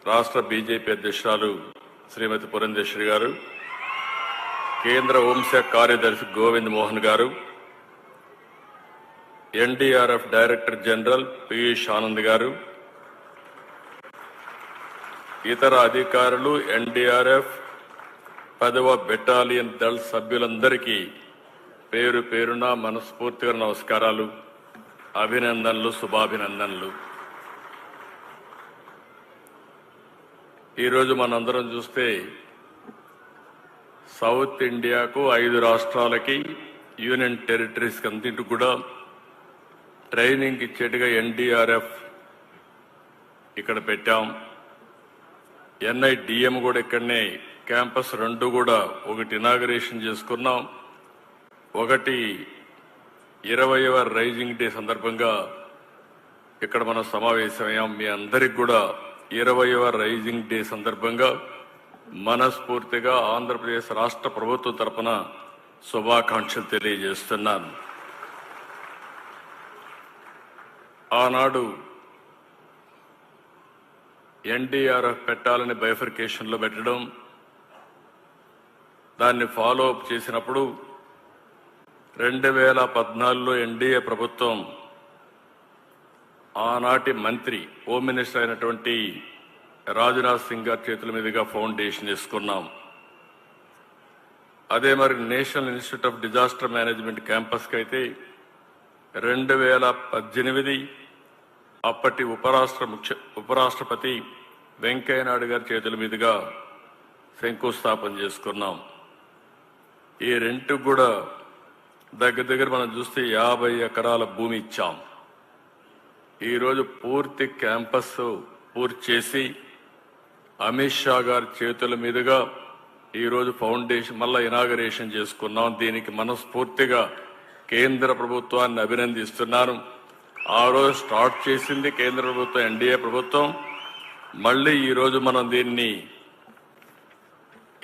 రాష్ట్ర బీజేపీ అధ్యక్షురాలు శ్రీమతి పురంధేశ్వరి గారు, కేంద్ర హోంశాఖ కార్యదర్శి గోవింద్ మోహన్ గారు, NDRF director general Piyush Anand గారు, ఇతర అధికారులు, ఎన్డీఆర్ఎఫ్ 10వ బెటాలియన్ దళ సభ్యులందరికీ పేరు పేరున మనస్ఫూర్తిగా నమస్కారాలు, అభినందనలు, శుభాభినందనలు. ఈరోజు మనందరం చూస్తే సౌత్ ఇండియాకు 5 రాష్ట్రాలకి యూనియన్ టెరిటరీస్కి అంతటి కూడా ట్రైనింగ్ ఇచ్చేట్టుగా ఎన్డీఆర్ఎఫ్ ఇక్కడ పెట్టాం. ఎన్ఐడిఎం కూడా ఇక్కడనే క్యాంపస్ 2 కూడా ఒకటి ఇనాగరేషన్ చేసుకున్నాం. ఒకటి 20వ రైజింగ్ డే సందర్భంగా ఇక్కడ మనం సమావేశమయ్యాం. మీ అందరికి కూడా 20వ రైజింగ్ డే సందర్భంగా మనస్ఫూర్తిగా ఆంధ్రప్రదేశ్ రాష్ట్ర ప్రభుత్వం తరపున శుభాకాంక్షలు తెలియజేస్తున్నాను. ఆనాడు ఎన్డీఆర్ఎఫ్ పెట్టాలని బైఫర్కేషన్లో పెట్టడం, దాన్ని ఫాలో అప్ చేసినప్పుడు 2014లో ఎన్డీఏ ప్రభుత్వం ఆనాటి మంత్రి హోమ్ మినిస్టర్ అయినటువంటి రాజ్నాథ్ సింగ్ గారి చేతుల మీదుగా ఫౌండేషన్ వేసుకున్నాం. అదే మరి national institute of disaster management క్యాంపస్కి అయితే 2018 అప్పటి ఉపరాష్ట్రపతి వెంకయ్యనాయుడు గారి చేతుల మీదుగా శంకుస్థాపన చేసుకున్నాం. ఈ రెంట్ కూడా దగ్గర మనం చూస్తే 50 ఎకరాల భూమి ఇచ్చాం. ఈరోజు పూర్తి క్యాంపస్ పూర్తి చేసి అమిత్ షా గారి చేతుల మీదుగా ఈరోజు ఫౌండేషన్ మళ్ళా ఇనాగరేషన్ చేసుకున్నాం. దీనికి మనస్ఫూర్తిగా కేంద్ర ప్రభుత్వాన్ని అభినందిస్తున్నాను. ఆ రోజు స్టార్ట్ చేసింది కేంద్ర ప్రభుత్వం, ఎన్డీఏ ప్రభుత్వం. మళ్ళీ ఈరోజు మనం దీన్ని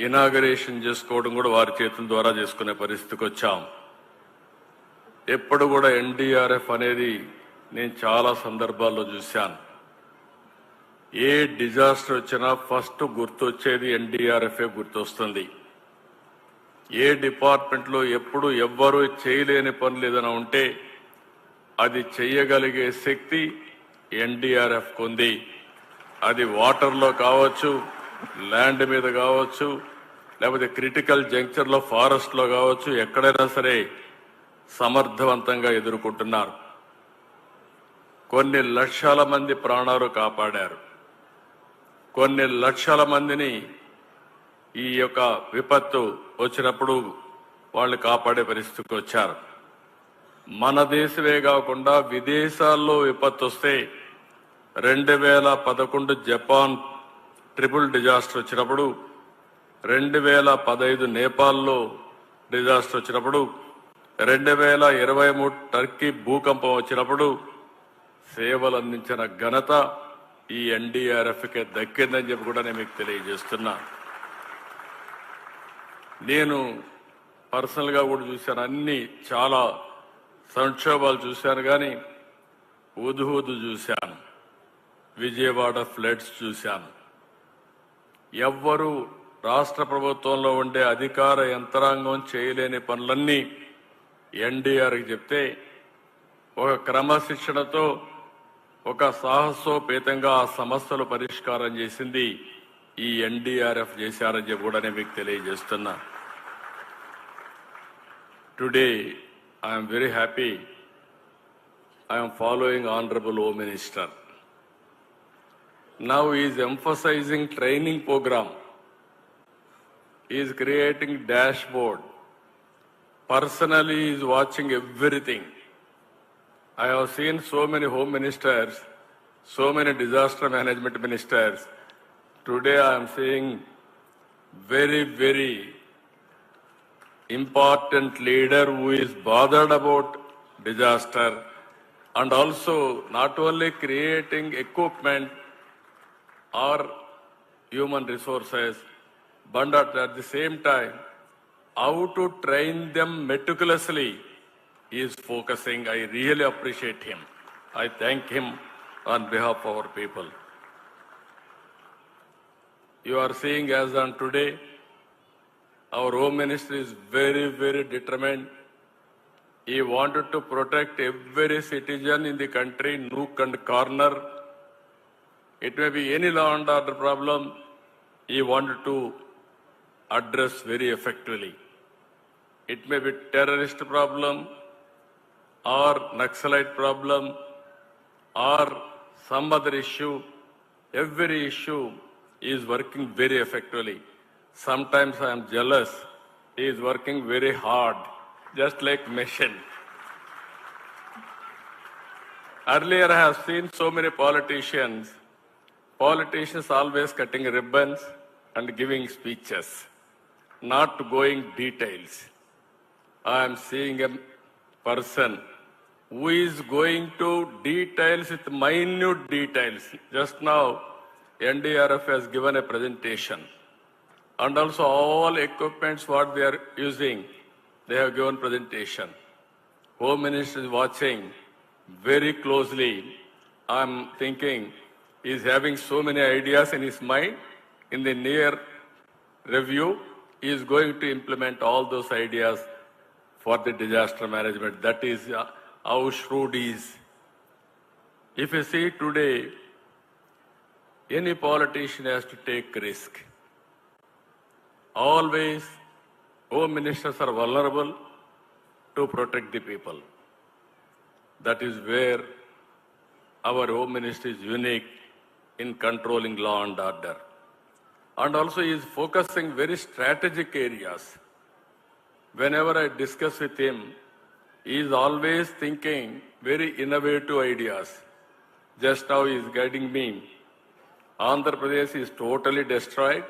ఇనాగరేషన్ చేసుకోవడం కూడా వారి చేతుల ద్వారా చేసుకునే పరిస్థితికి వచ్చాం. ఎప్పుడు కూడా ఎన్డీఆర్ఎఫ్ అనేది నేను చాలా సందర్భాల్లో చూశాను. ఏ డిజాస్టర్ వచ్చినా ఫస్ట్ గుర్తొచ్చేది ఎన్డీఆర్ఎఫే గుర్తొస్తుంది. ఏ డిపార్ట్మెంట్లో ఎప్పుడు ఎవ్వరూ చేయలేని పనులు ఏదైనా ఉంటే అది చేయగలిగే శక్తి ఎన్డీఆర్ఎఫ్కు ఉంది. అది వాటర్లో కావచ్చు, ల్యాండ్ మీద కావచ్చు, లేకపోతే క్రిటికల్ జంక్చర్లో ఫారెస్ట్లో కావచ్చు, ఎక్కడైనా సరే సమర్థవంతంగా ఎదుర్కొంటున్నారు. కొన్ని లక్షల మంది ప్రాణాలు కాపాడారు. కొన్ని లక్షల మందిని ఈ యొక్క విపత్తు వచ్చినప్పుడు వాళ్ళు కాపాడే పరిస్థితికి వచ్చారు. మన దేశమే కాకుండా విదేశాల్లో విపత్తు వస్తే 2011 జపాన్ ట్రిపుల్ డిజాస్టర్ వచ్చినప్పుడు, 2015 నేపాల్లో డిజాస్టర్ వచ్చినప్పుడు, 2023 టర్కీ భూకంపం వచ్చినప్పుడు సేవలు అందించిన ఘనత ఈ ఎన్డీఆర్ఎఫ్కే దక్కిందని చెప్పి కూడా నేను మీకు తెలియజేస్తున్నా. నేను పర్సనల్గా కూడా చూశాను, అన్ని చాలా సంక్షోభాలు చూశాను, కానీ ఉదుహుదు చూశాను, విజయవాడ ఫ్లడ్స్ చూశాను. ఎవ్వరూ రాష్ట్ర ప్రభుత్వంలో ఉండే అధికార యంత్రాంగం చేయలేని పనులన్నీ ఎన్డీఆర్కి చెప్తే ఒక క్రమశిక్షణతో ఒక సాహసోపేతంగా ఆ సమస్యలు పరిష్కారం చేసింది ఈ ఎన్డీఆర్ఎఫ్ చేశారని చెప్పి కూడా నేను మీకు తెలియజేస్తున్నా. Today I'm very happy. I'm following honourable home minister. Now he is emphasizing training program. He is creating dashboard. Personally, he is watching everything. I have seen so many home ministers, so many disaster management ministers. Today I am seeing very, very important leader who is bothered about disaster, and also not only creating equipment or human resources, but at the same time, how to train them meticulously is focusing. I really appreciate him. I thank him on behalf of our people. you are seeing as on today, our Home Minister is very, very determined. He wanted to protect every citizen in the country, nook and corner. It may be any law and order problem, he wanted to address very effectively. It may be terrorist problem, or Naxalite problem, or some other issue. Every issue is working very effectively. Sometimes I am jealous. He is working very hard, just like machine. Earlier I have seen so many politicians always cutting ribbons and giving speeches, not going details. I am seeing a person who is going to details with minute details. Just now, NDRF has given a presentation. And also all equipments what they are using, they have given presentation. Home Minister is watching very closely. I am thinking he is having so many ideas in his mind. In the near review, he is going to implement all those ideas for the disaster management. That is how shrewd he is. If you see today, any politician has to take risk. Always, home ministers are vulnerable to protect the people. That is where our home minister is unique in controlling law and order. And also he is focusing very strategic areas. Whenever I discuss with him, he is always thinking very innovative ideas. Just now he is guiding me. Andhra Pradesh is totally destroyed.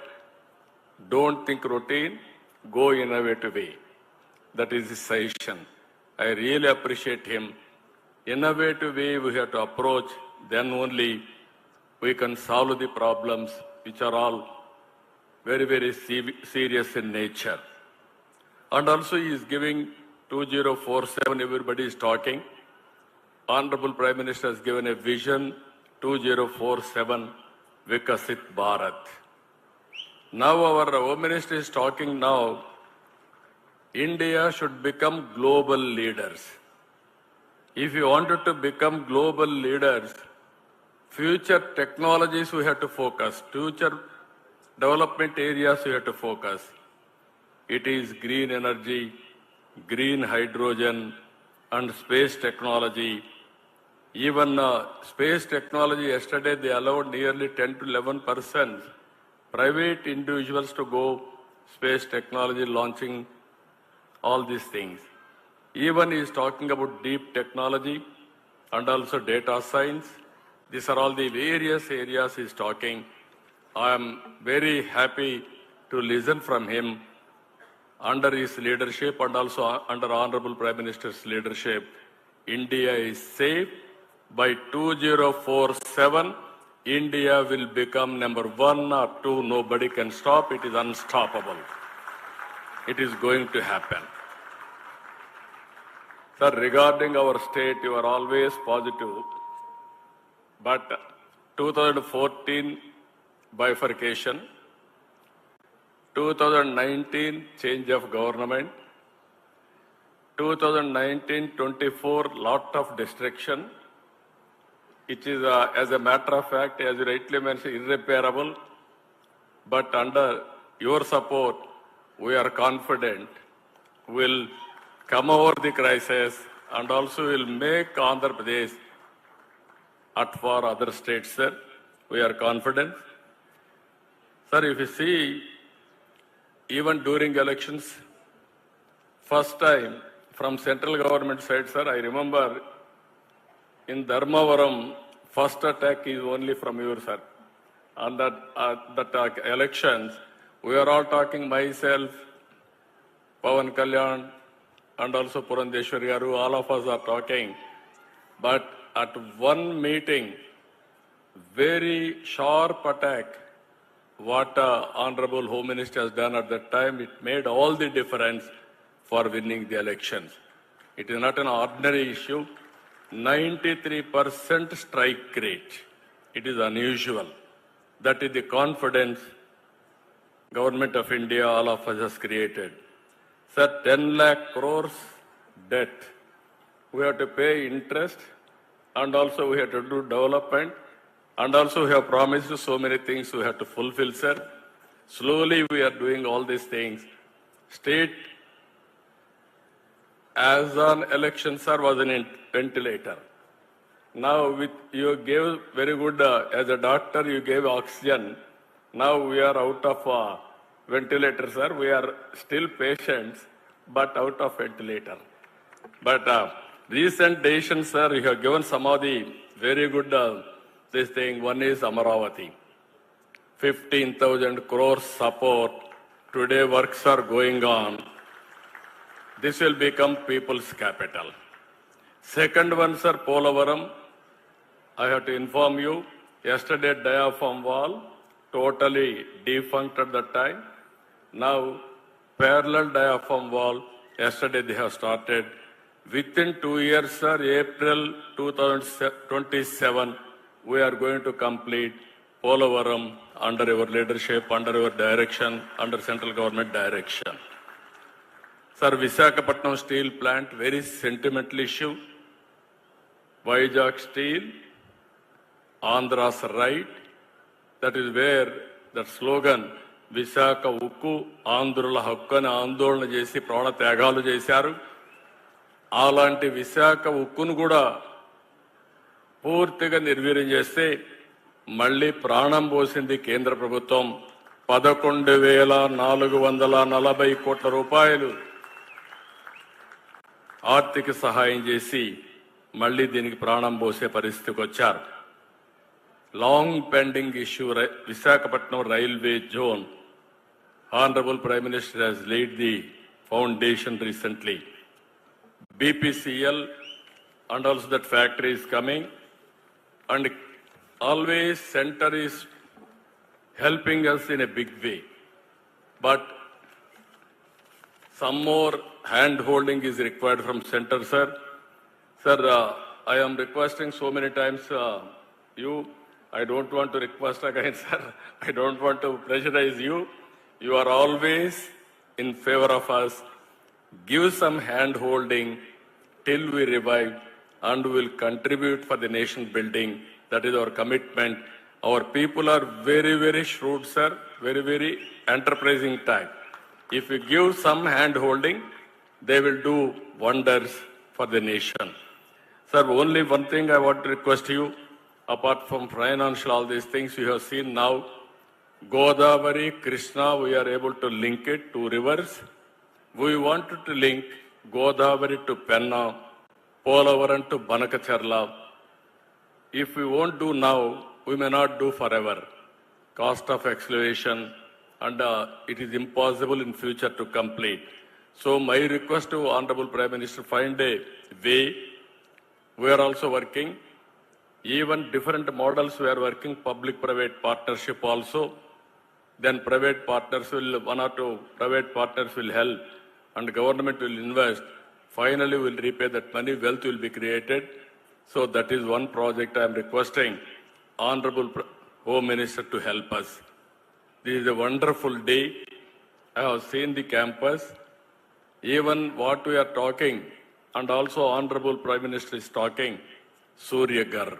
Don't think routine, go innovative way. That is his suggestion. I really appreciate him. Innovative way we have to approach, then only we can solve the problems which are all very, very serious in nature. And also he is giving 2047, everybody is talking. Honorable Prime Minister has given a vision, 2047, Vikasit Bharat. Now our Home Minister is talking now, India should become global leaders. If you wanted to become global leaders, future technologies we have to focus, future development areas we have to focus. It is green energy, green hydrogen, and space technology. Even space technology, yesterday they allowed nearly 10 to 11% private individuals to go space technology, launching all these things. Even he is talking about deep technology and also data science. These are all the various areas he is talking. I am very happy to listen from him. Under his leadership and also under Honorable Prime Minister's leadership, India is safe. By 2047, India will become number 1 or 2. Nobody can stop. It is unstoppable. It is going to happen. Sir, regarding our state, you are always positive. But 2014 bifurcation, 2019 change of government, 2019-24 lot of destruction, which is, as a matter of fact, as you rightly mentioned, irreparable. But under your support, we are confident we'll come over the crisis and also will make Andhra Pradesh at for other states, sir. We are confident. Sir, if you see, even during elections, first time from central government side, sir, I remember in Dharmavaram, first attack is only from your sir. On that elections, we are all talking, myself, Pawan Kalyan, and also Purandeshwari Garu, all of us are talking. But at one meeting, very sharp attack, what Honorable Home Minister has done at that time, it made all the difference for winning the elections. It is not an ordinary issue. 93% strike rate. It is unusual. That is the confidence Government of India, all of us has created. Sir, 10 lakh crores debt. We have to pay interest, and also we have to do development, and also we have promised so many things we have to fulfill, sir. Slowly we are doing all these things. State, as on election, sir, was an ventilator. Now you gave very good, as a doctor, you gave oxygen. Now we are out of ventilator, sir. We are still patients, but out of ventilator. But recent decisions, sir, you have given some of the very good, this thing. One is Amaravati. 15,000 crores support. Today works are going on. This will become people's capital. Second one, sir, Polavaram. I have to inform you, yesterday diaphragm wall, totally defunct at that time. Now, parallel diaphragm wall, yesterday they have started. Within 2 years, sir, April 2027, we are going to complete Polavaram under your leadership, under your direction, under central government direction. Sir, Visakhapatnam steel plant, very sentimental issue. Vizag steel, Andhra's right. That is where that slogan, Visakha Ukku, Andhrula Hakkani Andolana Jesi, Prana Tyagalu Chesaru. అలాంటి విశాఖ ఉక్కును కూడా పూర్తిగా నిర్వీర్యం చేస్తే మళ్ళీ ప్రాణం పోసింది కేంద్ర ప్రభుత్వం. 11,440 కోట్ల రూపాయలు ఆర్థిక సహాయం చేసి మళ్ళీ దీనికి ప్రాణం పోసే పరిస్థితికి వచ్చారు. Long pending issue Visakhapatnam railway zone. Honorable Prime Minister has laid the foundation recently. BPCL and also that factory is coming, and always center is helping us in a big way. But some more hand holding is required from center, sir. Sir, I am requesting so many times you. I don't want to request again, sir. I don't want to pressurize you. You are always in favor of us. Give some hand holding till we revive, and we will contribute for the nation building. That is our commitment. Our people are very, very shrewd, sir. Very, very enterprising type. If we give some hand holding, they will do wonders for the nation. Sir, only one thing I want to request you, apart from financial, all these things you have seen now, Godavari, Krishna, we are able to link it to rivers. We wanted to link Godavari to Penna, Polavaram to Banakacharla. If we won't do now, we may not do forever. Cost of excavation, and it is impossible in future to complete. So my request to Honorable Prime Minister, find a way. We are also working. Even different models we are working, public-private partnership also. Then private partners will, one or two private partners will help, and government will invest. Finally, we will repay that money, wealth will be created. So that is one project I am requesting Honorable Home Minister to help us. This is a wonderful day. I have seen the campus. Even what we are talking, and also Honorable Prime Minister is talking, Surya Ghar.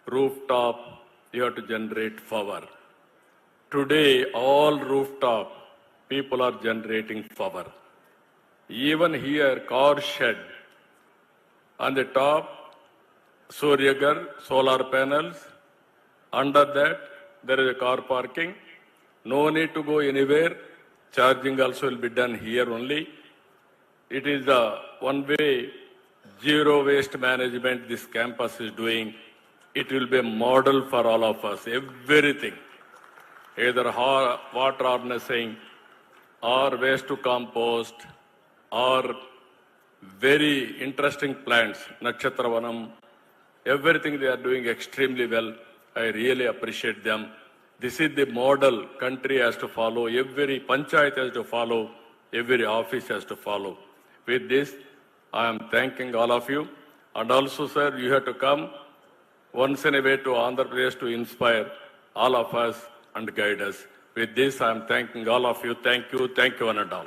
Rooftop, you have to generate power. Today, all rooftop people are generating power. Even here, car shed. On the top, Surya Ghar, solar panels. Under that, there is a car parking. No need to go anywhere. Charging also will be done here only. It is a one-way, zero waste management this campus is doing. It will be a model for all of us. Everything. Either water harnessing, or waste to compost, or very interesting plants, Nakshatravanam. Everything they are doing extremely well. I really appreciate them. This is the model country has to follow. Every panchayat has to follow. Every office has to follow. With this, I am thanking all of you. And also, sir, you have to come once in a way to Andhra Pradesh to inspire all of us and guide us. With this, I am thanking all of you. Thank you, one and all.